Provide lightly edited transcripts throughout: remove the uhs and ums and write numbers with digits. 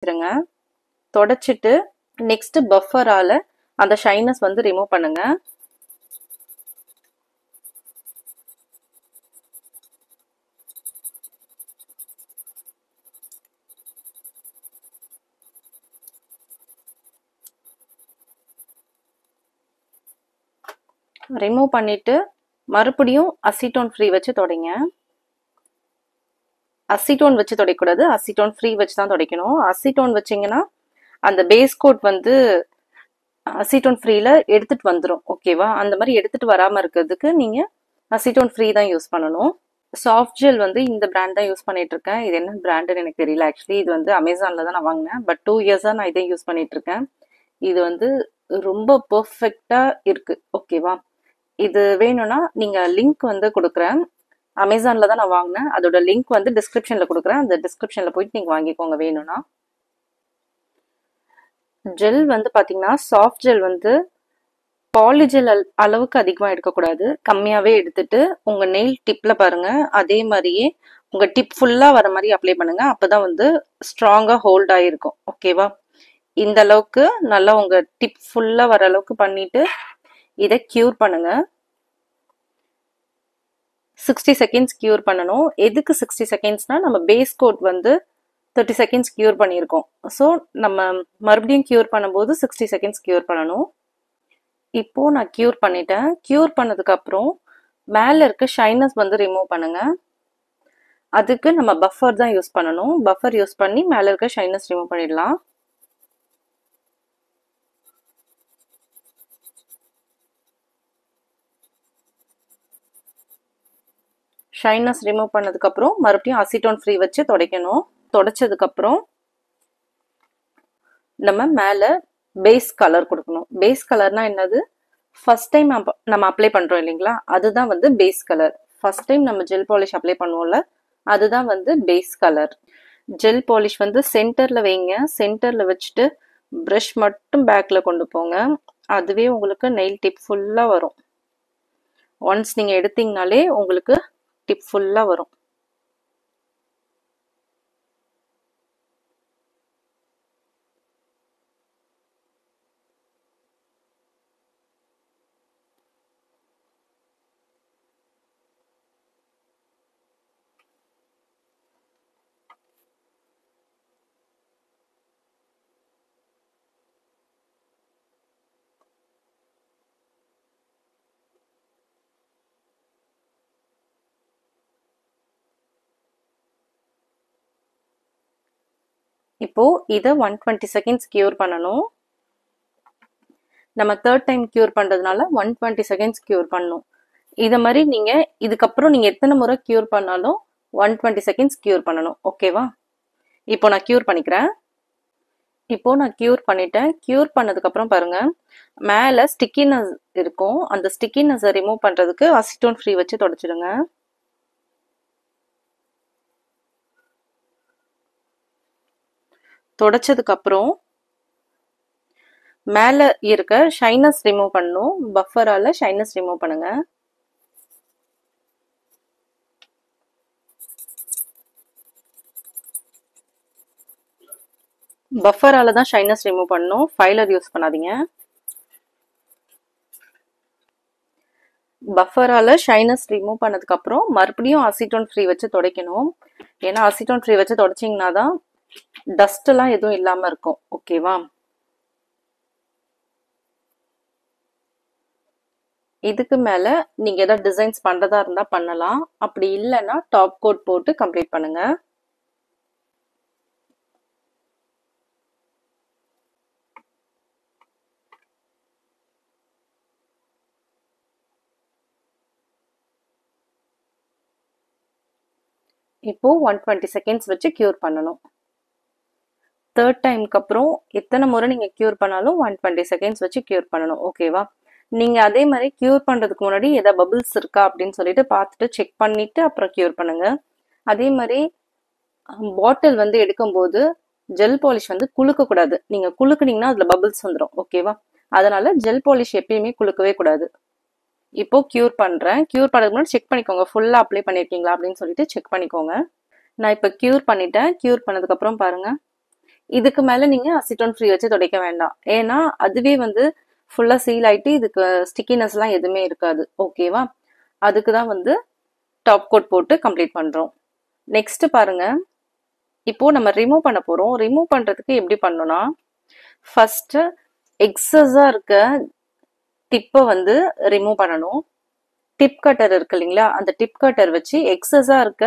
தொடச்சிருங்க. தொடச்சிட்டு நெக்ஸ்ட் பஃபரால அந்த ஷைனஸ் வந்து ரிமூவ் பண்ணுங்க. ரிமூவ் பண்ணிட்டு மறுபடியும் அசிட்டோன் ஃப்ரீ வச்சு துடைங்க. அசிட்டோன் வச்சு துடைக்கூடாது, அசிட்டோன் ஃப்ரீ வச்சு தான் துடைக்கணும். அசிட்டோன் வச்சிங்கன்னா அந்த பேஸ் கோட் வந்து அசிட்டோன் ஃப்ரீல எடுத்துட்டு வந்துடும். ஓகேவா? அந்த மாதிரி எடுத்துட்டு வராமல் இருக்கிறதுக்கு நீங்கள் அசிட்டோன் ஃப்ரீ தான் யூஸ் பண்ணணும். சாஃப்ட் ஜெல் வந்து இந்த பிராண்ட் தான் யூஸ் பண்ணிட்டு இருக்கேன். இது என்ன பிராண்டுன்னு எனக்கு தெரியல. ஆக்சுவலி இது வந்து அமேசானில் தான் நான் வாங்கினேன். பட் 2 இயர்ஸாக நான் இதை யூஸ் பண்ணிட்டு இருக்கேன். இது வந்து ரொம்ப பர்ஃபெக்டாக இருக்கு. ஓகேவா? இது வேணும்னா நீங்கள் லிங்க் வந்து கொடுக்குறேன். அமேசானில் தான் நான் வாங்கினேன். அதோட லிங்க் வந்து டிஸ்கிரிப்ஷனில் கொடுக்குறேன். அந்த டிஸ்கிரிப்ஷனில் போயிட்டு நீங்கள் வாங்கிக்கோங்க வேணும்னா. ஜெல் வந்து பார்த்தீங்கன்னா சாஃப்ட் ஜெல் வந்து பாலிஜெல் அளவுக்கு அதிகமாக எடுக்கக்கூடாது. கம்மியாகவே எடுத்துட்டு உங்கள் நெயில் டிப்பில் பாருங்கள். அதே மாதிரியே உங்கள் டிப் ஃபுல்லாக வர மாதிரி அப்ளை பண்ணுங்கள். அப்போ தான் வந்து ஸ்ட்ராங்காக ஹோல்ட் ஆகிருக்கும். ஓகேவா? இந்த அளவுக்கு நல்லா உங்கள் டிப் ஃபுல்லாக வர அளவுக்கு பண்ணிவிட்டு இதை க்யூர் பண்ணுங்கள். 60 செகண்ட்ஸ் க்யூர் பண்ணணும். எதுக்கு 60 செகண்ட்ஸ்னால் நம்ம பேஸ் கோட் வந்து 30 செகண்ட்ஸ் க்யூர் பண்ணியிருக்கோம். ஸோ நம்ம மறுபடியும் க்யூர் பண்ணும்போது 60 செகண்ட்ஸ் க்யூர் பண்ணணும். இப்போது நான் க்யூர் பண்ணிட்டேன். க்யூர் பண்ணதுக்கப்புறம் மேலே இருக்க ஷைனஸ் வந்து ரிமூவ் பண்ணுங்கள். அதுக்கு நம்ம பஃபர் தான் யூஸ் பண்ணணும். பஃபர் யூஸ் பண்ணி மேலே இருக்க ஷைனஸ் ரிமூவ் பண்ணிடலாம். ஷைனஸ் ரிமூவ் பண்ணதுக்கப்புறம் மறுபடியும் அசிட்டோன் ஃப்ரீ வச்சு துடைக்கணும். துடைச்சதுக்கப்புறம் நம்ம மேலே பேஸ் கலர் கொடுக்கணும். பேஸ் கலர்னா என்னது? ஃபர்ஸ்ட் டைம் நம்ம அப்ளை பண்ணுறோம் இல்லைங்களா, அதுதான் வந்து பேஸ் கலர். ஃபர்ஸ்ட் டைம் நம்ம ஜெல் பாலிஷ் அப்ளை பண்ணுவோம்ல, அதுதான் வந்து பேஸ் கலர். ஜெல் பாலிஷ் வந்து சென்டரில் வைங்க. சென்டரில் வச்சுட்டு ப்ரஷ் மட்டும் பேக்கில் கொண்டு போங்க. அதுவே உங்களுக்கு நெயில் டிப் ஃபுல்லாக வரும். ஒன்ஸ் நீங்கள் எடுத்தீங்கனாலே உங்களுக்கு டிப் ஃபுல்லாக வரும். இப்போ இதை 120 செகண்ட்ஸ் க்யூர் பண்ணணும். நம்ம தேர்ட் டைம் க்யூர் பண்ணுறதுனால 120 செகண்ட்ஸ் க்யூர் பண்ணணும். இதை மாதிரி நீங்கள் இதுக்கப்புறம் நீங்கள் எத்தனை முறை க்யூர் பண்ணாலும் 120 செகண்ட்ஸ் க்யூர் பண்ணணும். ஓகேவா? இப்போ நான் க்யூர் பண்ணிக்கிறேன். இப்போ நான் க்யூர் பண்ணிட்டேன். க்யூர் பண்ணதுக்கப்புறம் பாருங்கள், மேலே ஸ்டிக்கினஸ் இருக்கும். அந்த ஸ்டிக்கினஸை ரிமூவ் பண்ணுறதுக்கு அசிட்டோன் ஃப்ரீ வச்சு தொடச்சிடுங்க. தொடச்சதுக்கப்புறம் மேலே இருக்க ஷைனஸ் ரிமூவ் பண்ணணும். பஃபரால் ஷைனஸ் ரிமூவ் பண்ணுங்க. பஃபரால தான் ஷைனஸ் ரிமூவ் பண்ணணும். ஃபைலர் யூஸ் பண்ணாதீங்க. பஃபரால ஷைனஸ் ரிமூவ் பண்ணதுக்கப்புறம் மறுபடியும் அசிட்டோன் ஃப்ரீ வச்சு துடைக்கணும். ஏன்னா அசிட்டோன் ஃப்ரீ வச்சு துடைச்சிங்கன்னா தான் டஸ்ட்லாம் எதுவும் இல்லாமல் இருக்கும். ஓகேவா? இதுக்கு மேலே நீங்கள் ஏதாவது டிசைன்ஸ் பண்ணுறதா இருந்தால் பண்ணலாம். அப்படி இல்லைன்னா டாப் கோட் போட்டு கம்ப்ளீட் பண்ணுங்க. இப்போ 120 செகண்ட்ஸ் வச்சு க்யூர் பண்ணணும். தேர்ட் டைமுக்கு அப்புறம் எத்தனை முறை நீங்கள் க்யூர் பண்ணாலும் 120 செகண்ட்ஸ் வச்சு க்யூர் பண்ணணும். ஓகேவா? நீங்கள் அதே மாதிரி க்யூர் பண்ணுறதுக்கு முன்னாடி எதாவது பபிள்ஸ் இருக்கா அப்படின்னு சொல்லிட்டு பார்த்துட்டு செக் பண்ணிவிட்டு அப்புறம் க்யூர் பண்ணுங்கள். அதே மாதிரி பாட்டில் வந்து எடுக்கும்போது ஜெல் பாலிஷ் வந்து குலுக்கக்கூடாது. நீங்கள் குலுக்குனீங்கன்னா அதில் பபிள்ஸ் வந்துடும். ஓகேவா? அதனால் ஜெல் பாலிஷ் எப்பயுமே குலுக்கவே கூடாது. இப்போ க்யூர் பண்ணுறேன். க்யூர் பண்ணுறதுக்கு முன்னாடி செக் பண்ணிக்கோங்க, ஃபுல்லாக அப்ளை பண்ணியிருக்கீங்களா அப்படின்னு சொல்லிட்டு செக் பண்ணிக்கோங்க. நான் இப்போ க்யூர் பண்ணிட்டேன். க்யூர் பண்ணதுக்கப்புறம் பாருங்கள், இதுக்கு மேல நீங்க அசிட்டோன் ஃப்ரீ வச்சு துடைக்க வேண்டாம். ஏன்னா அதுவே வந்து ஃபுல்லா சீல் ஆயிட்டு இதுக்கு ஸ்டிக்கினஸ் எல்லாம் எதுவுமே இருக்காது. ஓகேவா? அதுக்கு தான் வந்து டாப் கோட் போட்டு கம்ப்ளீட் பண்றோம். நெக்ஸ்ட் பாருங்க, இப்போ நம்ம ரிமூவ் பண்ண போறோம். ரிமூவ் பண்றதுக்கு எப்படி பண்ணணும்னா, ஃபர்ஸ்ட் எக்ஸஸா இருக்க டிப்பை வந்து ரிமூவ் பண்ணணும். டிப் கட்டர் இருக்கு இல்லைங்களா, அந்த டிப் கட்டர் வச்சு எக்ஸஸா இருக்க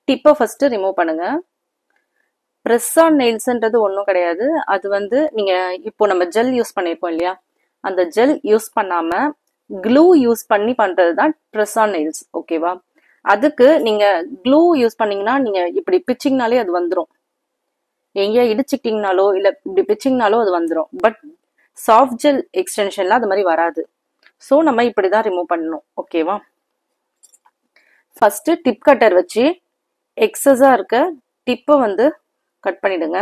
டிப்பை ஃபர்ஸ்ட் ரிமூவ் பண்ணுங்க. ப்ரெஸ் ஆன் நெயில்ஸ்ன்றது ஒன்றும் கிடையாது. அது வந்து நீங்க இப்போ நம்ம ஜெல் யூஸ் பண்ணியிருக்கோம் இல்லையா, அந்த ஜெல் யூஸ் பண்ணாம க்ளூ யூஸ் பண்ணி பண்றது தான் ப்ரெஸ் ஆன் நெயில்ஸ். ஓகேவா? அதுக்கு நீங்க க்ளூ யூஸ் பண்ணீங்கன்னா நீங்க இப்படி பிச்சிங்னாலே அது வந்துடும். எங்கேயா இடிச்சுக்கிட்டீங்கனாலோ இல்ல இப்படி பிச்சிங்னாலோ அது வந்துடும். பட் சாஃப்ட் ஜெல் எக்ஸ்டென்ஷன்ல அது மாதிரி வராது. ஸோ நம்ம இப்படிதான் ரிமூவ் பண்ணணும். ஓகேவா? ஃபர்ஸ்ட் டிப் கட்டர் வச்சு எக்ஸஸா இருக்க டிப்பை வந்து கட் பண்ணிடுங்க.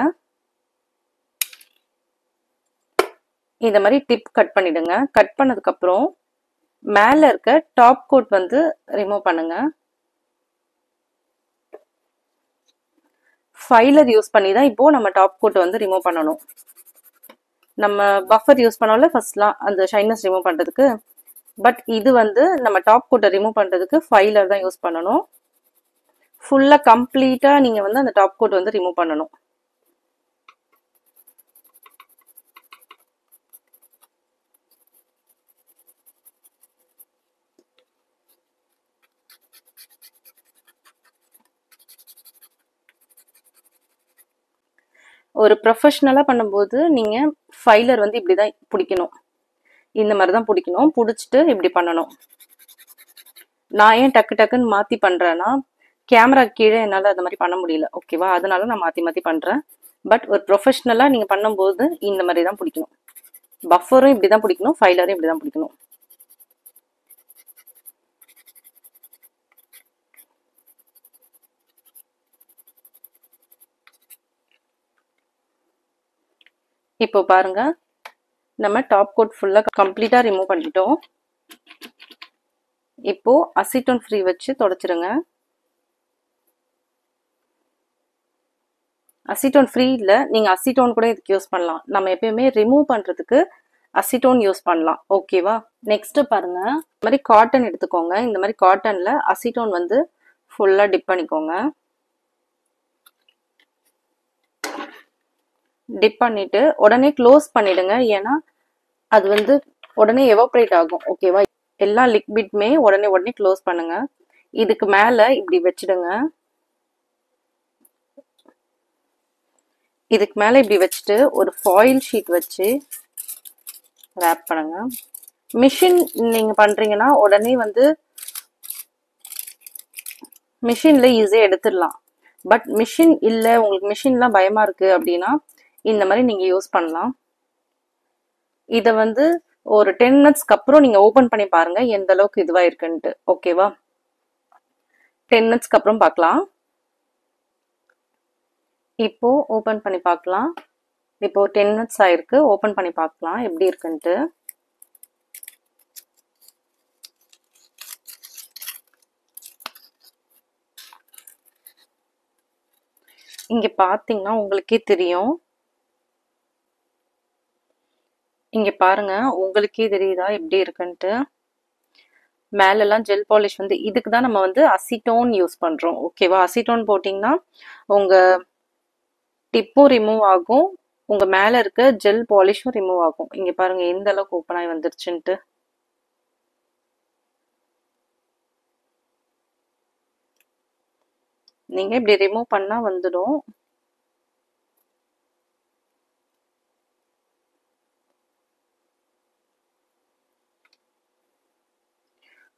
இந்த மாதிரி டிப் கட் பண்ணிடுங்க. கட் பண்ணதுக்கு அப்புறம் மேல இருக்க டாப் கோட் வந்து ரிமூவ் பண்ணுங்க. ஃபைலர் யூஸ் பண்ணி தான் இப்போ நம்ம டாப் கோட் வந்து ரிமூவ் பண்ணணும். நம்ம பஃபர் யூஸ் பண்ணோம்ல ஃபர்ஸ்ட்லாம் அந்த ஷைனஸ் ரிமூவ் பண்றதுக்கு, பட் இது வந்து நம்ம டாப் கோட்டை ரிமூவ் பண்றதுக்கு ஃபைலர் தான் யூஸ் பண்ணணும். ஃபுல்லா கம்ப்ளீட்டா நீங்க வந்து அந்த டாப் கோட் வந்து ரிமூவ் பண்ணணும். ஒரு ப்ரொஃபஷனலா பண்ணும்போது நீங்க ஃபைலர் வந்து இப்படிதான் பிடிக்கணும். இந்த மாதிரி தான் பிடிக்கணும். பிடிச்சிட்டு இப்படி பண்ணணும். நான் ஏன் டக்கு டக்குன்னு மாத்தி பண்றேன்னா, கேமரா கீழே என்னால அந்த மாதிரி பண்ண முடியல. ஓகேவா? அதனால நான் மாத்தி மாத்தி பண்றேன். பட் ஒரு ப்ரொஃபஷனலா நீங்க பண்ணும்போது இந்த மாதிரி தான் பிடிக்கணும். பஃபரும் இப்படிதான் பிடிக்கணும், ஃபைலரும் இப்படிதான் பிடிக்கணும். இப்போ பாருங்க, நம்ம டாப் கோட் ஃபுல்லா கம்ப்ளீட்டா ரிமூவ் பண்ணிட்டோம். இப்போ அசிட்டோன் ஃப்ரீ வச்சு தொடச்சிருங்க. அசிட்டோன் ஃப்ரீ இல்ல, நீங்க அசிட்டோன் கூட இதுக்கு யூஸ் பண்ணலாம். நம்ம எப்பயுமே ரிமூவ் பண்றதுக்கு அசிட்டோன் யூஸ் பண்ணலாம். ஓகேவா? நெக்ஸ்ட் பாருங்க, இந்த மாதிரி காட்டன் எடுத்துக்கோங்க. இந்த மாதிரி காட்டன்ல அசிட்டோன் வந்து ஃபுல்லா டிப் பண்ணிக்கோங்க. டிப் பண்ணிட்டு உடனே க்ளோஸ் பண்ணிடுங்க. ஏன்னா அது வந்து உடனே எவாப்ரேட் ஆகும். ஓகேவா? எல்லா லிக்விட்மே உடனே உடனே க்ளோஸ் பண்ணுங்க. இதுக்கு மேல இப்படி வச்சிடுங்க. இதுக்கு மேல இப்படி வச்சுட்டு ஒரு ஃபாயில் ஷீட் வச்சு ரேப் பண்ணுங்க. மிஷின் நீங்க பண்றீங்கன்னா உடனே வந்து மிஷின்ல ஈஸியா எடுத்துடலாம். பட் மிஷின் இல்ல, உங்களுக்கு மிஷின்லாம் பயமா இருக்கு அப்படின்னா இந்த மாதிரி நீங்க யூஸ் பண்ணலாம். இத வந்து ஒரு 10 மினிட்ஸ்க்கு அப்புறம் நீங்க ஓபன் பண்ணி பாருங்க எந்த அளவுக்கு இதுவா இருக்குன்ட்டு. ஓகேவா? 10 மினிட்ஸ்க்கு அப்புறம் பார்க்கலாம். இப்போ ஓபன் பண்ணி பார்க்கலாம். இப்போ 10 மினிட்ஸ் ஆயிருக்கு. ஓபன் பண்ணி பார்க்கலாம் எப்படி இருக்குன்ட்டு. இங்க பாத்தீங்கன்னா உங்களுக்கே தெரியும். இங்க பாருங்க, உங்களுக்கே தெரியுதா எப்படி இருக்குன்ட்டு. மேலெல்லாம் ஜெல் பாலிஷ் வந்து இதுக்கு தான் நம்ம வந்து அசிட்டோன் யூஸ் பண்றோம். ஓகேவா? அசிட்டோன் போட்டிங்கன்னா உங்க டிப்பும் ரிமூவ் ஆகும், உங்க மேல இருக்க ஜெல் பாலிஷும் ரிமூவ் ஆகும். இங்க பாருங்க எந்த அளவுக்கு ஓப்பன் ஆகி வந்துருச்சுன்ட்டு. நீங்க இப்படி ரிமூவ் பண்ணா வந்துடும்.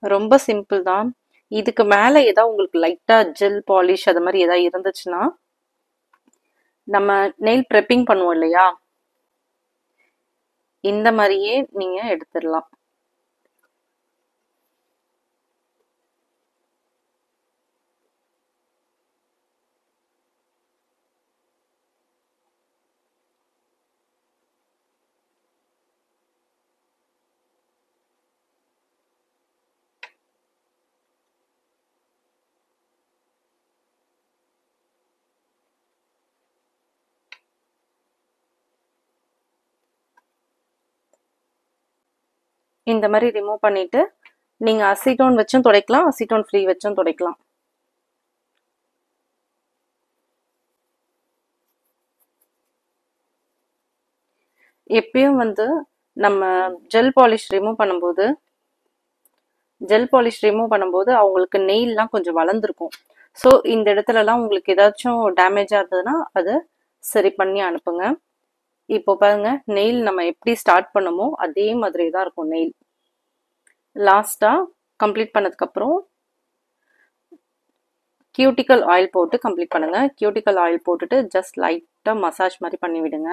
ரொம்ப சிம்பிள் தான். இதுக்கு மேல ஏதாவது உங்களுக்கு லைட்டா ஜெல் பாலிஷ் அது மாதிரி ஏதாவது இருந்துச்சுன்னா, நம்ம நெயில் ப்ரெப்பிங் பண்ணுவோம் இல்லையா, இந்த மாதிரியே நீங்க எடுத்துடலாம். இந்த மாதிரி ரிமூவ் பண்ணிட்டு நீங்க அசிட்டோன் வச்சும் துடைக்கலாம், அசிட்டோன் ஃப்ரீ வச்சும் துடைக்கலாம். எப்பயும் வந்து நம்ம ஜெல் பாலிஷ் ரிமூவ் பண்ணும்போது அவங்களுக்கு நெயில்லாம் கொஞ்சம் வளர்ந்துருக்கும். ஸோ இந்த இடத்துலலாம் உங்களுக்கு ஏதாச்சும் டேமேஜாக இருந்ததுன்னா அதை சரி பண்ணி அனுப்புங்க. இப்போ பாருங்க, நெயில் நம்ம எப்படி ஸ்டார்ட் பண்ணமோ அதே மாதிரி தான் இருக்கும் நெயில். லாஸ்ட்டாக கம்ப்ளீட் பண்ணதுக்கப்புறம் கியூட்டிக்கல் ஆயில் போட்டு கம்ப்ளீட் பண்ணுங்க. கியூட்டிக்கல் ஆயில் போட்டுட்டு ஜஸ்ட் லைட்டாக மசாஜ் மாதிரி பண்ணி விடுங்க.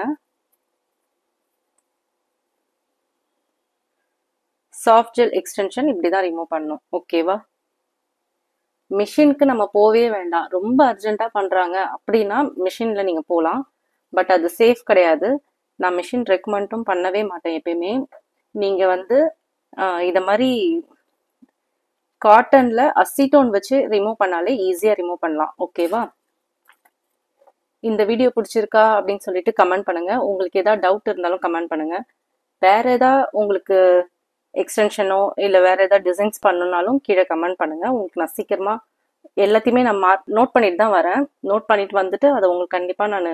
சாஃப்ட் ஜெல் எக்ஸ்டென்ஷன் இப்படி தான் ரிமூவ் பண்ணணும். ஓகேவா? மிஷினுக்கு நம்ம போவே வேண்டாம். ரொம்ப அர்ஜென்ட்டாக பண்ணுறாங்க அப்படின்னா மிஷினில் நீங்கள் போகலாம். பட் அது சேஃப் கிடையாது. நான் மிஷின் ரெக்கமெண்டும் பண்ணவே மாட்டேன் எப்பயுமே. நீங்கள் வந்து இதை மாதிரி காட்டனில் அசிட்டோன் வச்சு ரிமூவ் பண்ணாலே ஈஸியாக ரிமூவ் பண்ணலாம். ஓகேவா? இந்த வீடியோ பிடிச்சிருக்கா அப்படின்னு சொல்லிட்டு கமெண்ட் பண்ணுங்க. உங்களுக்கு ஏதாவது டவுட் இருந்தாலும் கமெண்ட் பண்ணுங்க. வேற ஏதாவது உங்களுக்கு எக்ஸ்டென்ஷனோ இல்லை வேற ஏதாவது டிசைன்ஸ் பண்ணணும்னாலும் கீழே கமெண்ட் பண்ணுங்க. உங்களுக்கு நான் சீக்கிரமா எல்லாத்தையுமே நான் நோட் பண்ணிட்டு தான் வரேன். நோட் பண்ணிட்டு வந்துட்டு அதை உங்களுக்கு கண்டிப்பாக நான்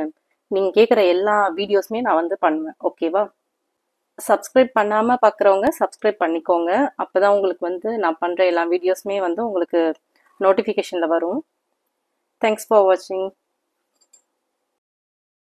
நீங்கள் கேட்குற எல்லா வீடியோஸுமே நான் வந்து பண்ணுவேன். ஓகேவா? சப்ஸ்கிரைப் பண்ணாமல் பார்க்குறவங்க சப்ஸ்கிரைப் பண்ணிக்கோங்க. அப்போ தான் உங்களுக்கு வந்து நான் பண்ணுற எல்லா வீடியோஸுமே வந்து உங்களுக்கு நோட்டிஃபிகேஷனில் வரும். தேங்க்ஸ் ஃபார் வாட்சிங்.